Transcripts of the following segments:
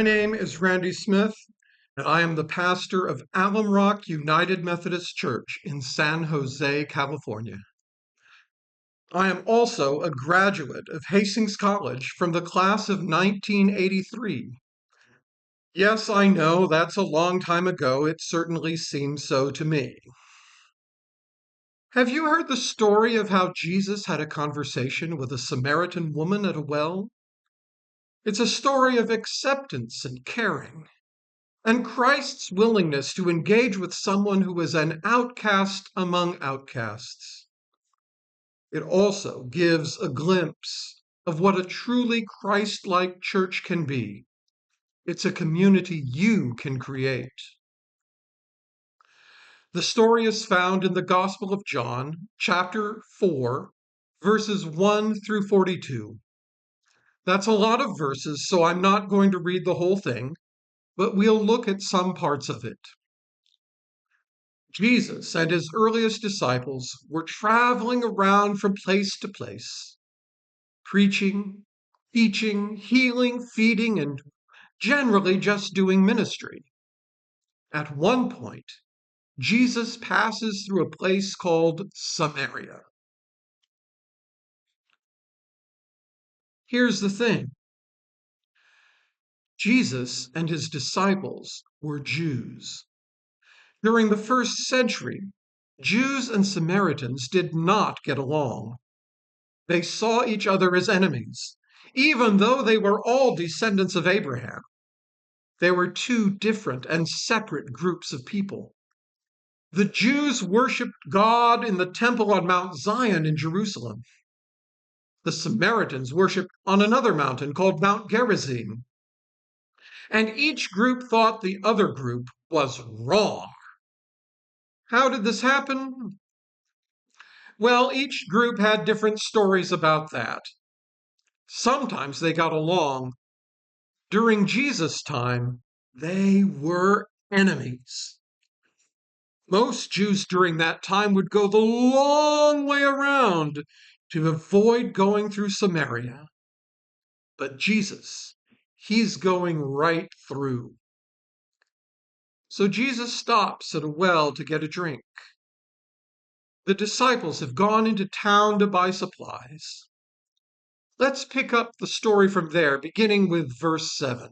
My name is Randy Smith, and I am the pastor of Alum United Methodist Church in San Jose, California. I am also a graduate of Hastings College from the class of 1983. Yes, I know that's a long time ago. It certainly seems so to me. Have you heard the story of how Jesus had a conversation with a Samaritan woman at a well? It's a story of acceptance and caring, and Christ's willingness to engage with someone who is an outcast among outcasts. It also gives a glimpse of what a truly Christ-like church can be. It's a community you can create. The story is found in the Gospel of John, chapter 4, verses 1 through 42. That's a lot of verses, so I'm not going to read the whole thing, but we'll look at some parts of it. Jesus and his earliest disciples were traveling around from place to place, preaching, teaching, healing, feeding, and generally just doing ministry. At one point, Jesus passes through a place called Samaria. Here's the thing. Jesus and his disciples were Jews. During the first century, Jews and Samaritans did not get along. They saw each other as enemies, even though they were all descendants of Abraham. They were two different and separate groups of people. The Jews worshiped God in the temple on Mount Zion in Jerusalem. The Samaritans worshiped on another mountain called Mount Gerizim. And each group thought the other group was wrong. How did this happen? Well, each group had different stories about that. Sometimes they got along. During Jesus' time, they were enemies. Most Jews during that time would go the long way around to avoid going through Samaria. But Jesus, he's going right through. So Jesus stops at a well to get a drink. The disciples have gone into town to buy supplies. Let's pick up the story from there, beginning with verse 7.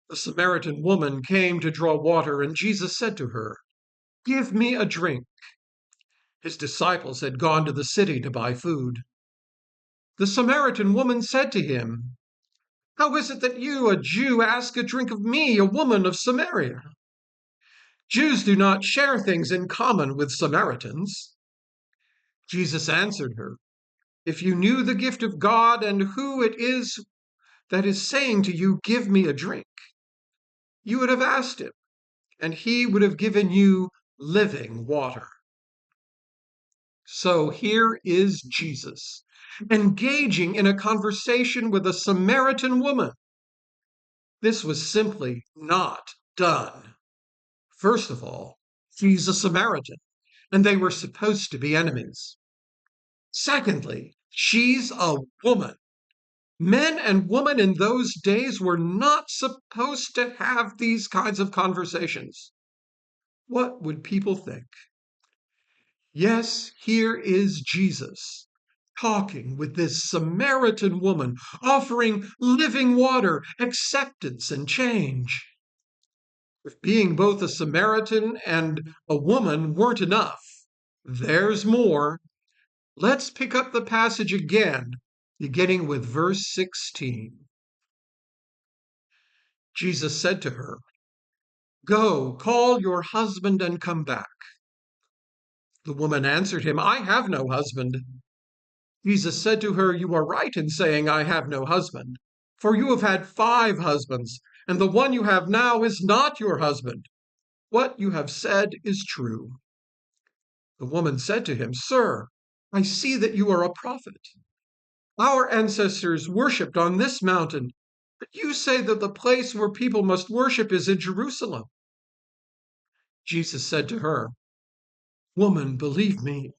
The Samaritan woman came to draw water, and Jesus said to her, "Give me a drink." His disciples had gone to the city to buy food. The Samaritan woman said to him, "How is it that you, a Jew, ask a drink of me, a woman of Samaria? Jews do not share things in common with Samaritans." Jesus answered her, "If you knew the gift of God and who it is that is saying to you, 'Give me a drink,' you would have asked him, and he would have given you living water." So here is Jesus, engaging in a conversation with a Samaritan woman. This was simply not done. First of all, she's a Samaritan, and they were supposed to be enemies. Secondly, she's a woman. Men and women in those days were not supposed to have these kinds of conversations. What would people think? Yes, here is Jesus talking with this Samaritan woman, offering living water, acceptance, and change. If being both a Samaritan and a woman weren't enough, there's more. Let's pick up the passage again, beginning with verse 16. Jesus said to her, "Go, call your husband and come back." The woman answered him, "I have no husband." Jesus said to her, "You are right in saying, 'I have no husband,' for you have had 5 husbands, and the one you have now is not your husband. What you have said is true." The woman said to him, "Sir, I see that you are a prophet. Our ancestors worshipped on this mountain, but you say that the place where people must worship is in Jerusalem." Jesus said to her, "Woman, believe me,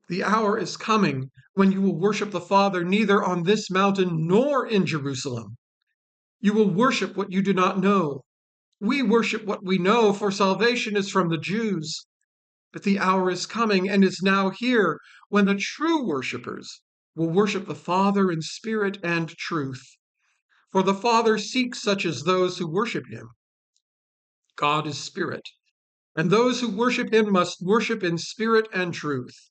the hour is coming when you will worship the Father neither on this mountain nor in Jerusalem. You will worship what you do not know. We worship what we know, for salvation is from the Jews. But the hour is coming and is now here when the true worshippers will worship the Father in spirit and truth. For the Father seeks such as those who worship him. God is spirit, and those who worship him must worship in spirit and truth.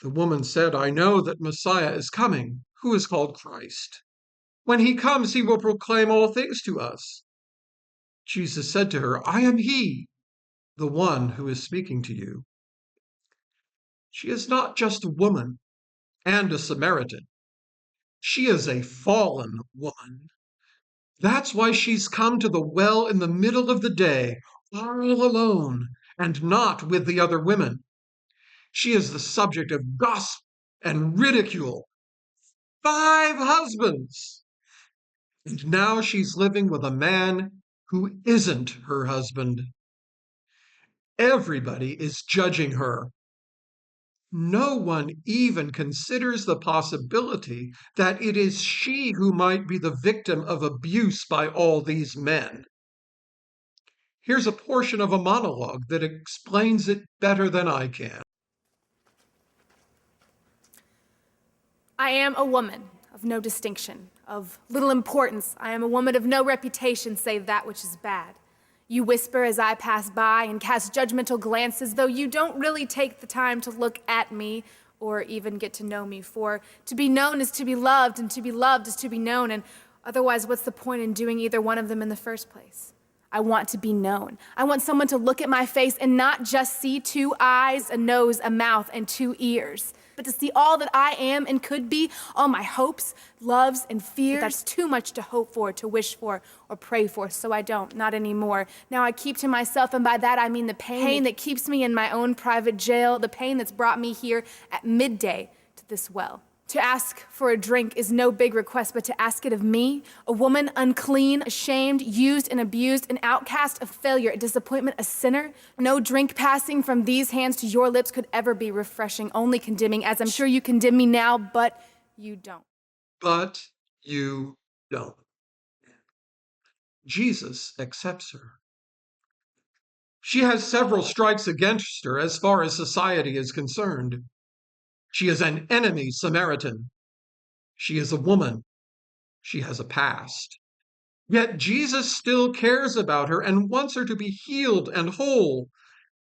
The woman said, I know that Messiah is coming, who is called Christ. When he comes, he will proclaim all things to us. Jesus said to her, I am he, the one who is speaking to you. She is not just a woman and a Samaritan. She is a fallen woman. That's why she's come to the well in the middle of the day, all alone, and not with the other women. She is the subject of gossip and ridicule. 5 husbands! And now she's living with a man who isn't her husband. Everybody is judging her. No one even considers the possibility that it is she who might be the victim of abuse by all these men. Here's a portion of a monologue that explains it better than I can. I am a woman of no distinction, of little importance. I am a woman of no reputation save that which is bad. You whisper as I pass by and cast judgmental glances, though you don't really take the time to look at me or even get to know me. For to be known is to be loved, and to be loved is to be known, and otherwise what's the point in doing either one of them in the first place? I want to be known. I want someone to look at my face and not just see 2 eyes, a nose, a mouth, and 2 ears, but to see all that I am and could be, all my hopes, loves, and fears. But that's too much to hope for, to wish for, or pray for, so I don't, not anymore. Now I keep to myself, and by that I mean the pain that keeps me in my own private jail, the pain that's brought me here at midday to this well. To ask for a drink is no big request, but to ask it of me, a woman unclean, ashamed, used and abused, an outcast, a failure, a disappointment, a sinner, no drink passing from these hands to your lips could ever be refreshing, only condemning, as I'm sure you condemn me now, but you don't. But you don't. Jesus accepts her. She has several strikes against her as far as society is concerned. She is an enemy Samaritan. She is a woman. She has a past. Yet Jesus still cares about her and wants her to be healed and whole.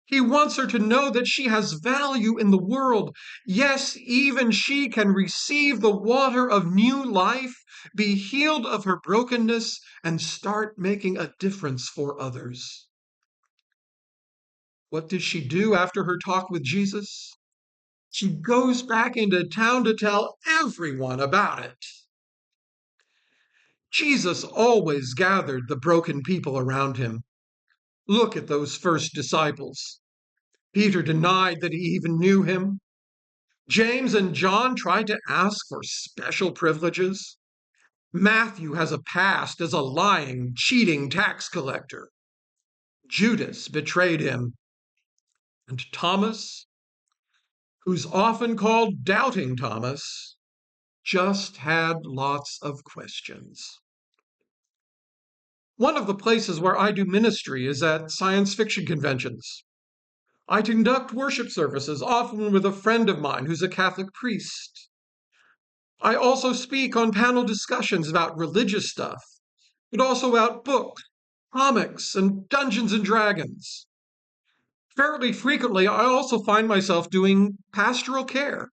He wants her to know that she has value in the world. Yes, even she can receive the water of new life, be healed of her brokenness, and start making a difference for others. What does she do after her talk with Jesus? She goes back into town to tell everyone about it. Jesus always gathered the broken people around him. Look at those first disciples. Peter denied that he even knew him. James and John tried to ask for special privileges. Matthew has a past as a lying, cheating tax collector. Judas betrayed him. And Thomas, who's often called Doubting Thomas, just had lots of questions. One of the places where I do ministry is at science fiction conventions. I conduct worship services, often with a friend of mine who's a Catholic priest. I also speak on panel discussions about religious stuff, but also about books, comics, and Dungeons and Dragons. Fairly frequently, I also find myself doing pastoral care,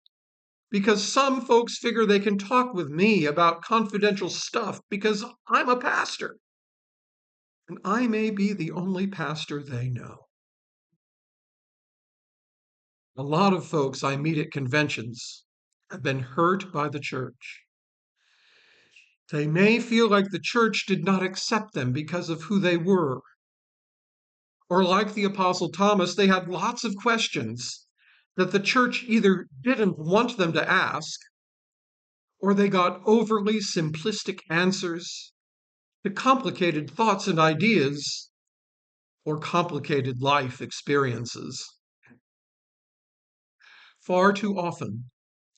because some folks figure they can talk with me about confidential stuff because I'm a pastor. And I may be the only pastor they know. A lot of folks I meet at conventions have been hurt by the church. They may feel like the church did not accept them because of who they were. Or like the Apostle Thomas, they had lots of questions that the church either didn't want them to ask, or they got overly simplistic answers to complicated thoughts and ideas, or complicated life experiences. Far too often,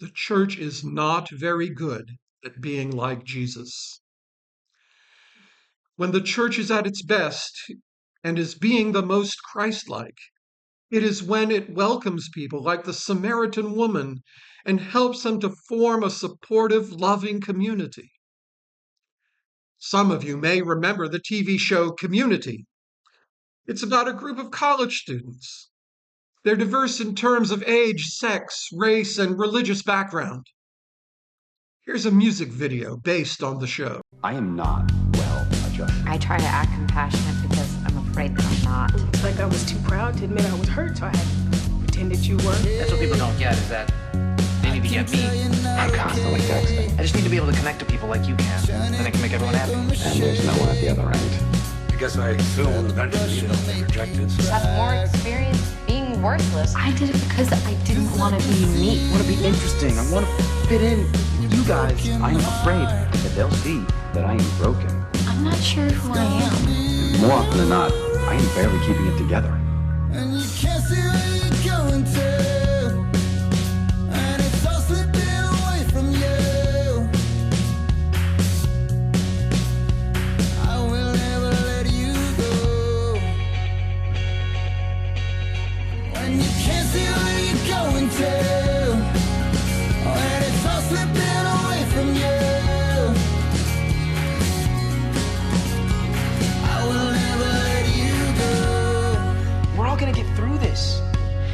the church is not very good at being like Jesus. When the church is at its best and is being the most Christ-like, it is when it welcomes people like the Samaritan woman and helps them to form a supportive, loving community. Some of you may remember the TV show Community. It's about a group of college students. They're diverse in terms of age, sex, race, and religious background. Here's a music video based on the show. I am not well adjusted. I try to act compassionate because I'm afraid that I'm not. It's like I was too proud to admit I was hurt, so I had to pretend that you were. That's what people don't get, is that they need to get me. I'm constantly texting, I just need to be able to connect to people like you can. Then I can make everyone happy. and there's no one at the other end. Because I assumed eventually they'll be rejected. Have more experience being worthless. I did it because I didn't want to be me. I want to be interesting. I want to fit in. You guys. I am afraid that they'll see that I am broken. I'm not sure who I am. And more often than not, I am barely keeping it together. And you can't see where you're going to, and it's all slipping away from you. I will never let you go. When you can't see where you're going to, and it's all slipping away from you. I will never let you go. We're all going to get through this.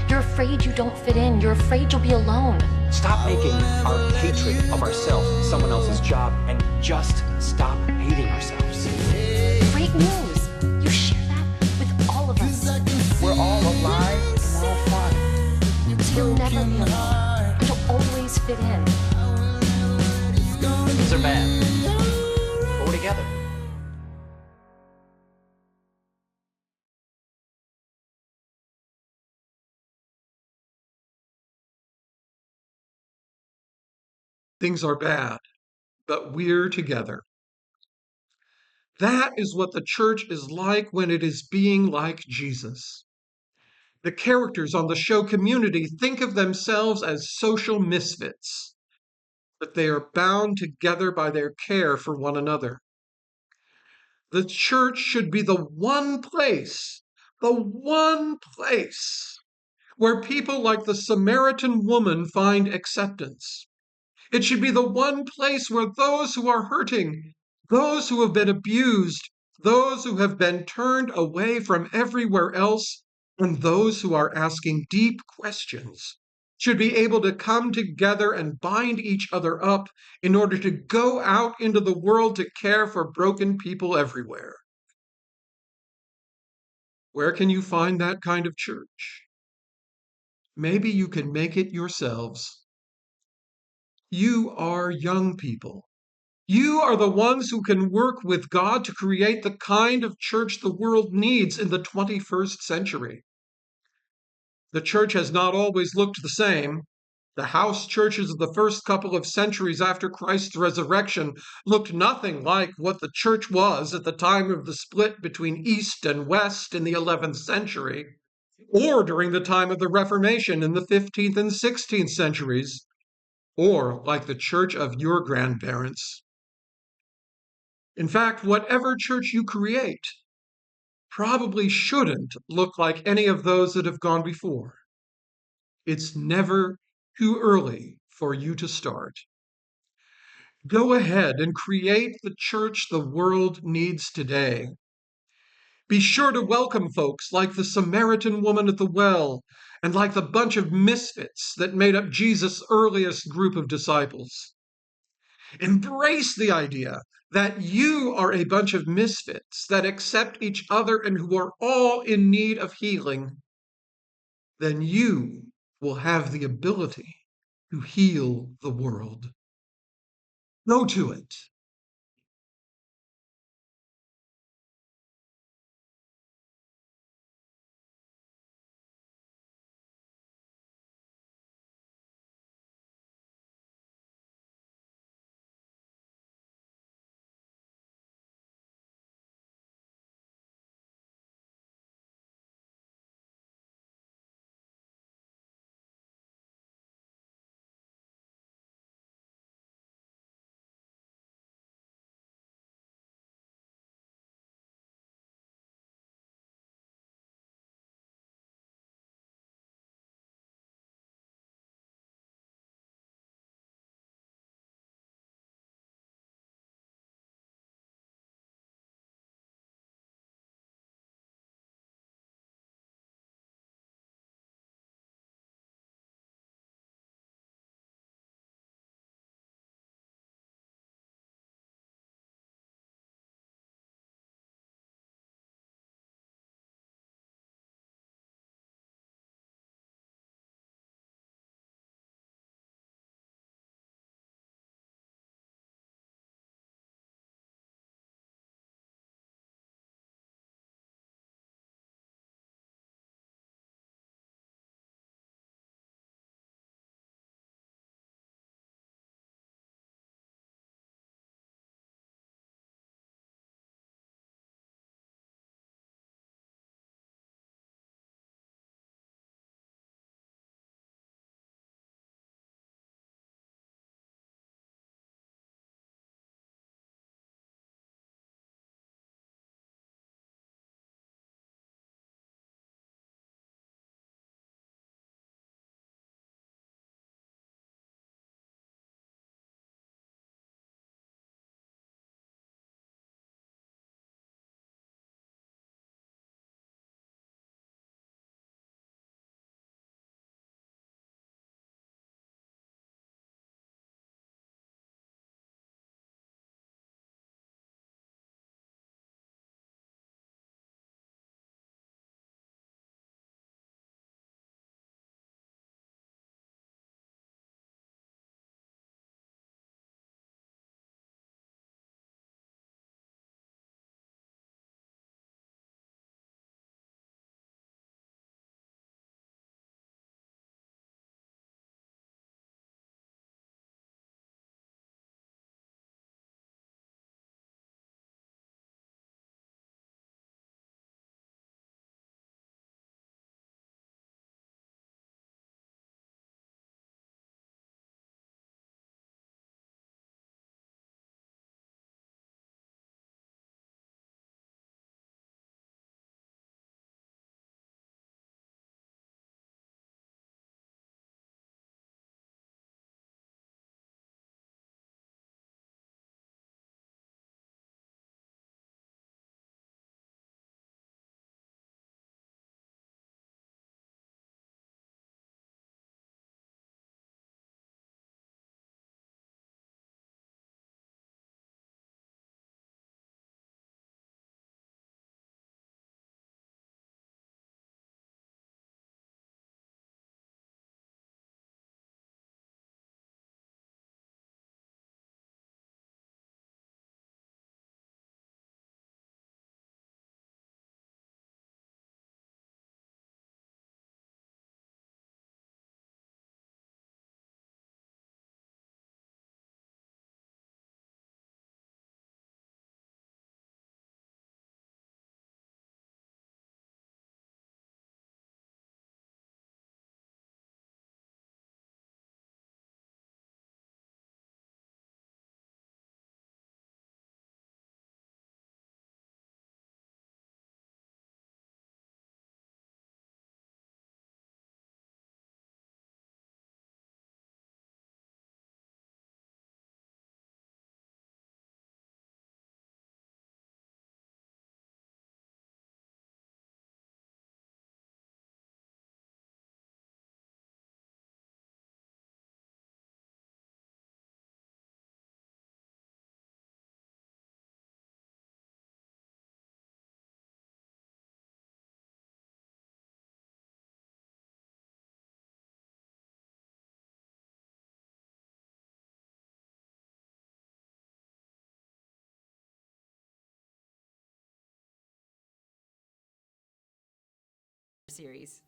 You're afraid you don't fit in. You're afraid you'll be alone. Stop making our hatred of ourselves someone else's job, and just stop hating ourselves. Great news. You share that with all of us. We're all alive and we're all fine. So you'll never be alone. You'll always fit in. Things are bad. But we're together. Things are bad, but we're together. That is what the church is like when it is being like Jesus. The characters on the show Community think of themselves as social misfits, but they are bound together by their care for one another. The church should be the one place where people like the Samaritan woman find acceptance. It should be the one place where those who are hurting, those who have been abused, those who have been turned away from everywhere else, and those who are asking deep questions should be able to come together and bind each other up in order to go out into the world to care for broken people everywhere. Where can you find that kind of church? Maybe you can make it yourselves. You are young people. You are the ones who can work with God to create the kind of church the world needs in the 21st century. The church has not always looked the same. The house churches of the first couple of centuries after Christ's resurrection looked nothing like what the church was at the time of the split between East and West in the 11th century, or during the time of the Reformation in the 15th and 16th centuries, or like the church of your grandparents. In fact, whatever church you create probably shouldn't look like any of those that have gone before. It's never too early for you to start. Go ahead and create the church the world needs today. Be sure to welcome folks like the Samaritan woman at the well and like the bunch of misfits that made up Jesus' earliest group of disciples. Embrace the idea that you are a bunch of misfits that accept each other and who are all in need of healing. Then you will have the ability to heal the world. Go to it. series.